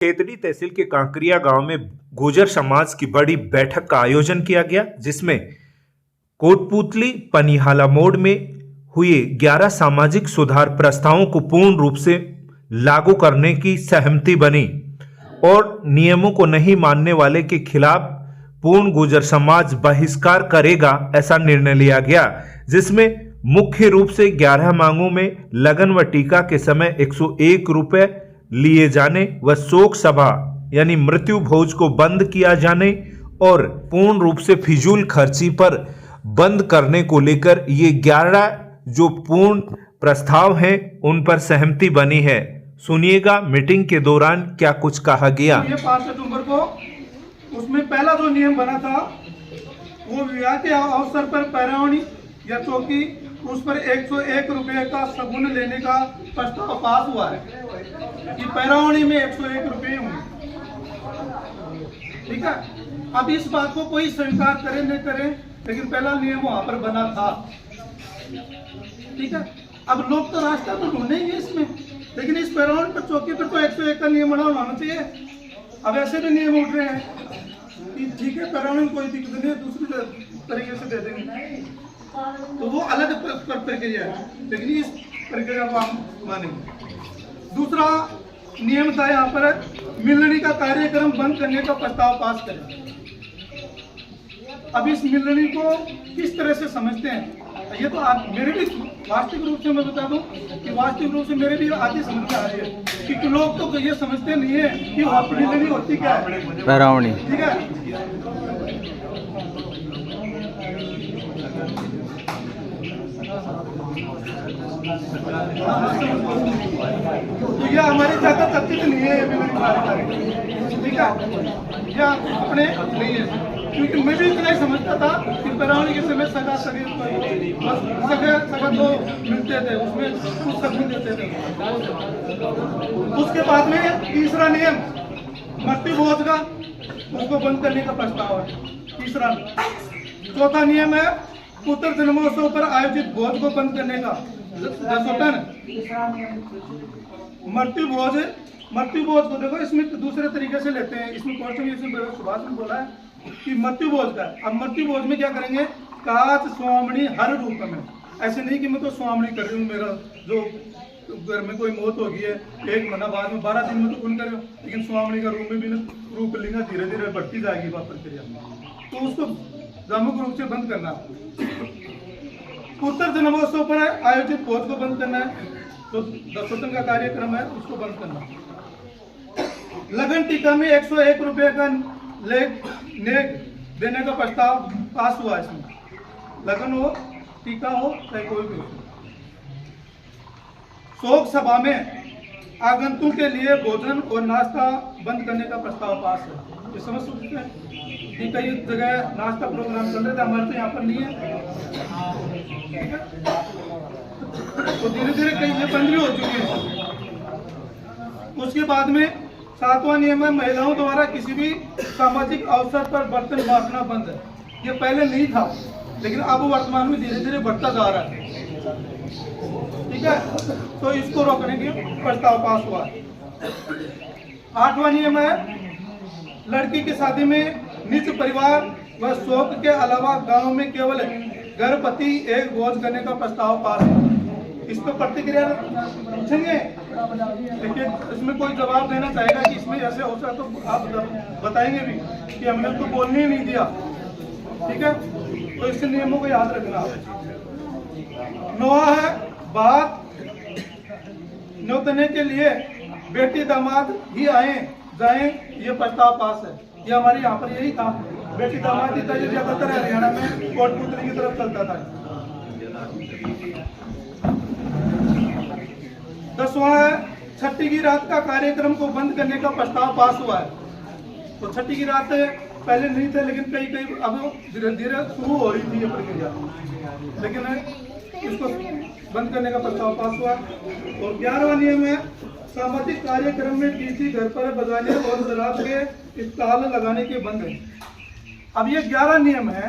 खेतड़ी तहसील के कांकरिया गांव में गुर्जर समाज की बड़ी बैठक का आयोजन किया गया, जिसमें कोटपूतली पनिहाला मोड़ में हुए 11 सामाजिक सुधार प्रस्तावों को पूर्ण रूप से लागू करने की सहमति बनी और नियमों को नहीं मानने वाले के खिलाफ पूर्ण गुर्जर समाज बहिष्कार करेगा, ऐसा निर्णय लिया गया। जिसमें मुख्य रूप से 11 मांगों में लगन व टीका के समय 101 रुपये लिए जाने व शोक सभा यानी मृत्यु भोज को बंद किया जाने और पूर्ण रूप से फिजूल खर्ची पर बंद करने को लेकर ये 11 जो पूर्ण प्रस्ताव हैं उन पर सहमति बनी है। सुनिएगा मीटिंग के दौरान क्या कुछ कहा गया। ये 5 सितंबर को उसमें पहला जो नियम बना था वो विवाह के अवसर पर पैरवनी या चौकी उस पर 101 रुपये का शगुन लेने का प्रस्ताव पास हुआ है कि पैरवनी में 101 रुपये होंगे। ठीक है, अब इस बात को कोई स्वीकार करे न करे, लेकिन पहला नियम वहां पर बना था। ठीक है, अब लोग तो रास्ता तो ढूंढेंगे इसमें, लेकिन इस पैरवनी पर चौकी पर तो 101 का नियम बना होना चाहिए। अब ऐसे भी नियम उठ रहे हैं कि ठीक है पैरवनी में कोई दिक्कत नहीं है, दूसरी तरीके से दे देंगे, तो वो अलग प्रक्रिया है, लेकिन इस प्रक्रिया को हम मानेंगे। दूसरा नियम था यहाँ पर मिलनी का कार्यक्रम बंद करने का प्रस्ताव पास करें। अब इस मिलनी को किस तरह से समझते हैं, ये तो आप मेरे भी वास्तविक रूप से मैं बता दूं कि वास्तविक रूप से मेरे भी आधी समझ में आ रही है कि लोग तो ये समझते नहीं है कि मिलनी होती क्या है, पैरवनी। ठीक है, तो यह हमारी ज्यादा चर्चित नहीं है, ठीक है, यह अपने नहीं है, क्योंकि मैं भी इतना ही समझता था कि पैरवनी के समय सगा तो मिलते थे, उसमें कुछ शगुन देते थे। उसके बाद में तीसरा नियम मृत्यु भोज का, उसको बंद करने का प्रस्ताव है, तीसरा। चौथा नियम है पुत्र जन्मोत्सव पर आयोजित भोज को बंद करने का, 10 टन। मृत्यु भोज को देखो इसमें दूसरे तरीके से लेते हैं, इसमें कोर्ट में सुभाष ने बोला है कि मृत्यु भोज का। अब मृत्यु भोज में क्या करेंगे, काच स्वामणी हर रूप में, ऐसे नहीं कि मैं तो स्वामणी कर रही हूँ, मेरा जो घर में कोई मौत होगी है 1 महीना बाद में 12 दिन में तो खून कर रहे हो, लेकिन स्वामणी का रूप में भी रूप लिंगा धीरे धीरे बढ़ती जाएगी वह प्रक्रिया, तो उसको प्रमुख रूप से बंद करना। पुत्र जन्मोत्सव पर आयोजित भोज को बंद करना है, तो 10 टन का कार्यक्रम है उसको बंद करना। लगन टीका में 101 रुपये का नेग देने का प्रस्ताव पास हुआ। इसमें लगन हो टीका हो चाहे कोई भी हो। शोक सभा में आगंतुक के लिए भोजन और नाश्ता बंद करने का प्रस्ताव पास है। ये समझ सकते हैं कि कई जगह नाश्ता प्रोग्राम चल रहे थे, हमारे तो यहाँ पर नहीं है, तो धीरे धीरे कई ये बंद भी हो चुकी है। उसके बाद में 7वां नियम है महिलाओं द्वारा किसी भी सामाजिक अवसर पर बर्तन बांटना बंद है। ये पहले नहीं था, लेकिन अब वर्तमान में धीरे धीरे बढ़ता जा रहा है। ठीक है, तो इसको रोकने के प्रस्ताव पास हुआ। 8वां नियम है लड़की की शादी में निज परिवार व शोक के अलावा गांव में केवल गर्भवती एक भोज करने का प्रस्ताव पास हुआ। इस पर प्रतिक्रिया पूछेंगे, लेकिन इसमें कोई जवाब देना चाहेगा कि इसमें ऐसे हो सकता, तो आप बताएंगे भी कि हमने तो बोलने ही नहीं दिया। ठीक है, तो इससे नियमों को याद रखना। 9वां है बात न्योतने के लिए बेटी दामाद ही आए जाएं, ये प्रस्ताव पास है। ये हमारे यहाँ पर यही था, बेटी दामाद ही था, ये ज्यादातर हरियाणा में कोटपुतली की तरफ चलता था। 10वां है छठी की रात का कार्यक्रम को बंद करने का प्रस्ताव पास हुआ है। तो छठी की रात पहले नहीं थे, लेकिन कई अब धीरे धीरे शुरू हो रही थी ये प्रक्रिया, लेकिन इसको बंद करने का प्रस्ताव पास हुआ। और 11वां नियम है सामाजिक कार्यक्रम में डीजे घर पर बजाने और शराब के स्टॉल लगाने के बंद है। अब ये 11 नियम है।